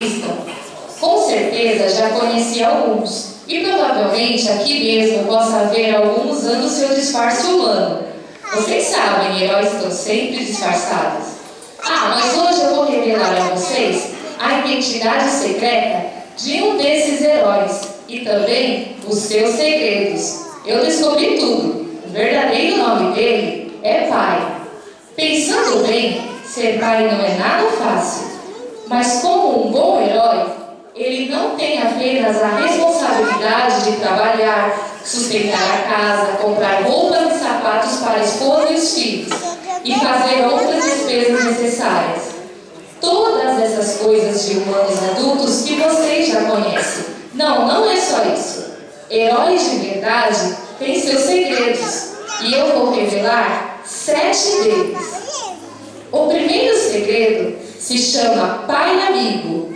Com certeza já conheci alguns, e provavelmente aqui mesmo possa haver alguns usando seu disfarce humano. Vocês sabem, heróis estão sempre disfarçados. Mas hoje eu vou revelar a vocês a identidade secreta de um desses heróis e também os seus segredos. Eu descobri tudo. O verdadeiro nome dele é Pai. Pensando bem, ser pai não é nada fácil. Mas como um bom herói, ele não tem apenas a responsabilidade de trabalhar, sustentar a casa, comprar roupas e sapatos para a esposa e os filhos e fazer outras despesas necessárias. Todas essas coisas de humanos adultos que vocês já conhecem. Não é só isso. Heróis de verdade têm seus segredos e eu vou revelar 7 deles. O primeiro segredo se chama Pai Amigo.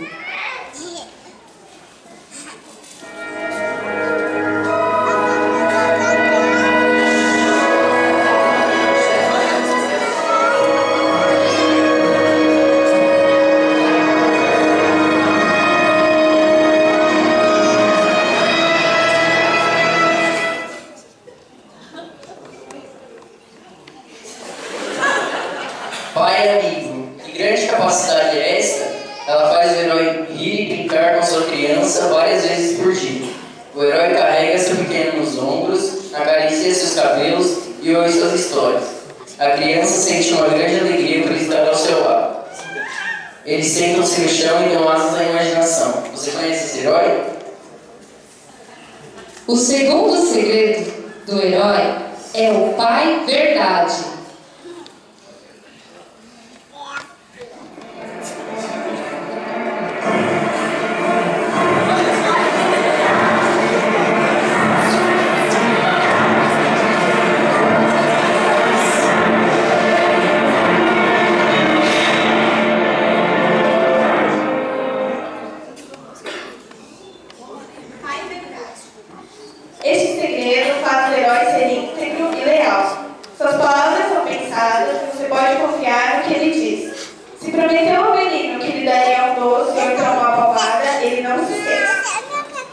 Pai amigo, que grande capacidade é esta? Ela faz o herói rir e brincar com sua criança várias vezes por dia. O herói carrega seu pequeno nos ombros, acaricia seus cabelos e ouve suas histórias. A criança sente uma grande alegria por estar ao seu lado. Eles sentam-se no chão e dão asas à imaginação. Você conhece esse herói? O segundo segredo do herói é o Pai Verdade. Este segredo faz o herói ser íntegro e leal. Suas palavras são pensadas e você pode confiar no que ele diz. Se prometeu ao menino que lhe daria um doce ou então uma palmada, ele não se esquece.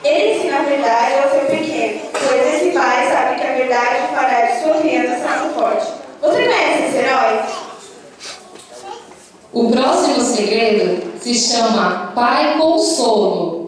Ele ensina a verdade ao seu pequeno, pois esse pai sabe que a verdade fará de sua criança muito forte. Você conhece esse herói? O próximo segredo se chama Pai Consolo.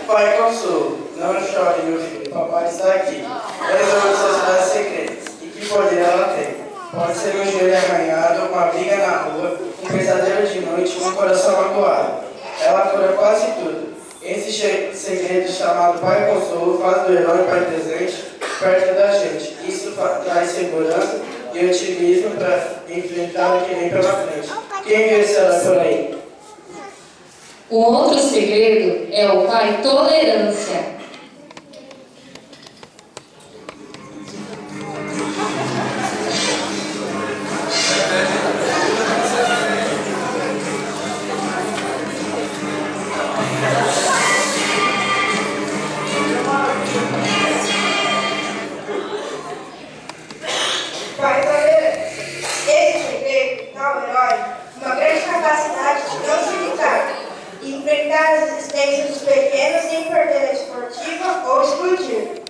Pai consolo, não chore, meu filho, papai está aqui. Resolve suas frases secretas. E que poder ela tem? Pode ser um joelho arranhado, uma briga na rua, um pesadelo de noite, um coração magoado. Ela cura quase tudo. Esse segredo chamado Pai Consolo faz do herói pai presente perto da gente. Isso traz segurança e otimismo para enfrentar o que vem pela frente. Quem viu esse herói por aí? O outro segredo é o Pai Tolerância. Pai Tolerante. Esse segredo dá ao herói uma grande capacidade de não se irritar e enfrentar as resistências dos pequenos sem perder a esportiva ou explodir.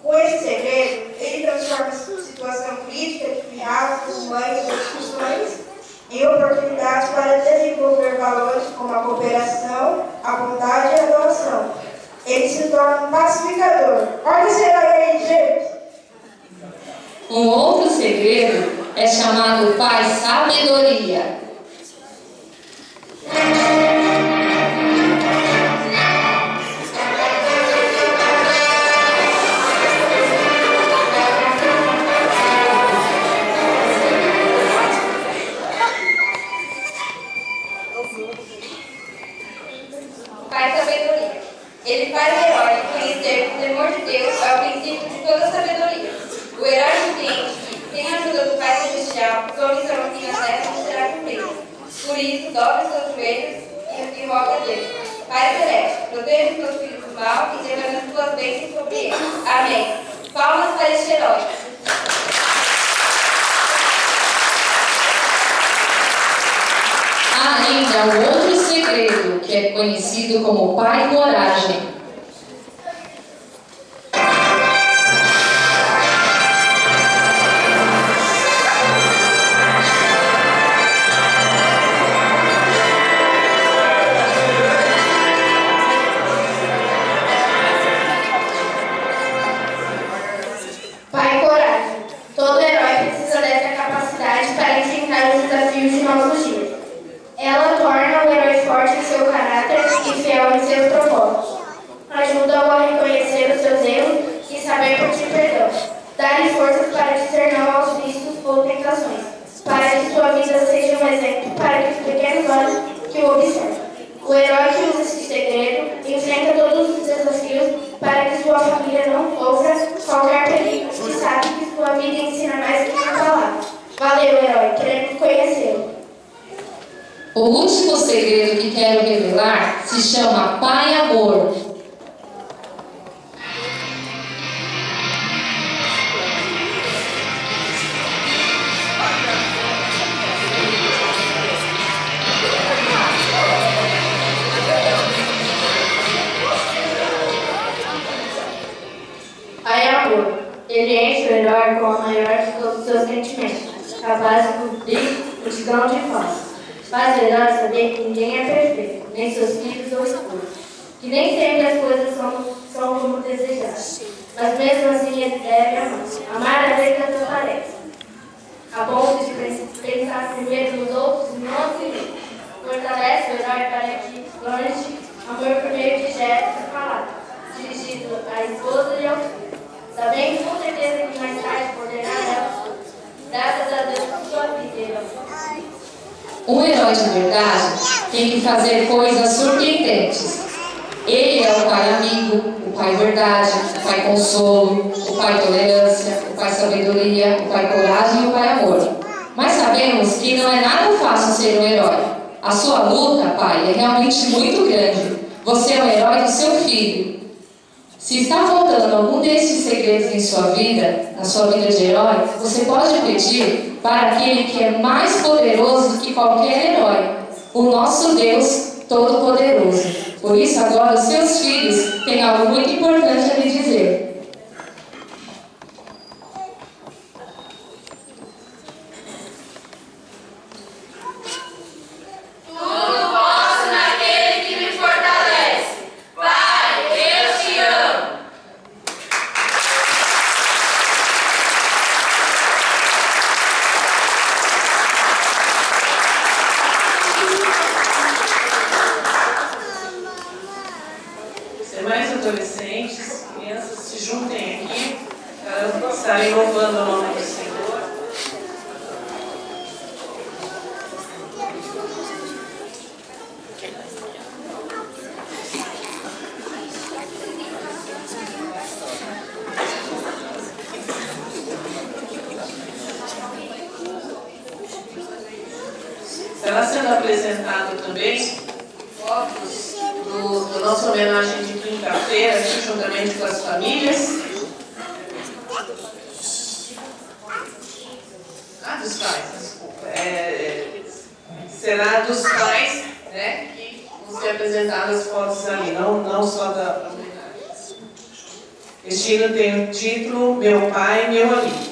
Com esse segredo, ele transforma a situação crítica de pirraças, mães ou discussões em oportunidades para desenvolver valores como a cooperação, a bondade e a doação. Ele se torna um pacificador. Olha esse herói aí, gente! Um outro segredo é chamado Pai Sabedoria. Pai Sabedoria. Ele faz o herói conhecer que o temor de Deus é o princípio dobre seus joelhos e roga a Deus. Pai Celeste, proteja os teus filhos do mal e derrame as tuas bênçãos sobre eles. Amém. Palmas para este herói. Há ainda um outro segredo, que é conhecido como Pai Coragem. Pai Coragem. Todo herói precisa dessa capacidade para enfrentar os desafios de nossos dias. Ela torna o herói forte em seu caráter e fiel em seus propósitos. Ajuda-o a reconhecer os seus erros e saber pedir perdão. Dá-lhe forças para dizer não aos vícios ou tentações, para que sua vida seja um exemplo para os pequenos olhos que o observam. O herói que usa esse segredo enfrenta todos os desafios para que sua família não sofra qualquer perigo e sabe que sua vida ensina mais que uma palavra. Valeu, herói, queremos conhecê-lo. O último segredo que quero revelar se chama Pai Amor. Pai Amor, ele enche o herói com a maior de todos os seus sentimentos, capaz de cobrir multidão de fãs. Faz o herói saber que ninguém é perfeito, nem seus filhos ou esposos, que nem sempre as coisas são como desejadas, mas mesmo assim ele deve amar a ver que aparece, a ponto de pensar primeiro nos outros e não a si mesmo. Fortalece o herói para que plante amor por meio de gestos e palavras, dirigido à esposa e ao filho, sabendo com certeza que mais tarde poderá dar graças a Deus por sua vida, herói. Um herói de verdade tem que fazer coisas surpreendentes. Ele é o pai amigo, o pai verdade, o pai consolo, o pai tolerância, o pai sabedoria, o pai coragem e o pai amor. Mas sabemos que não é nada fácil ser um herói. A sua luta, pai, é realmente muito grande. Você é o herói do seu filho. Se está faltando algum desses segredos em sua vida, na sua vida de herói, você pode pedir para aquele que é mais poderoso que qualquer herói, o nosso Deus Todo-Poderoso. Por isso, agora, os seus filhos têm algo muito importante a lhe dizer. Demais adolescentes, crianças, se juntem aqui para estarem louvando o nome do Senhor. Será sendo apresentado também fotos da nossa homenagem de quinta-feira, aqui juntamente com as famílias. Dos pais, desculpa. Será dos pais, né, que vão ser apresentadas as fotos ali, não só da homenagem. Este hino tem o título Meu Pai, Meu Amigo.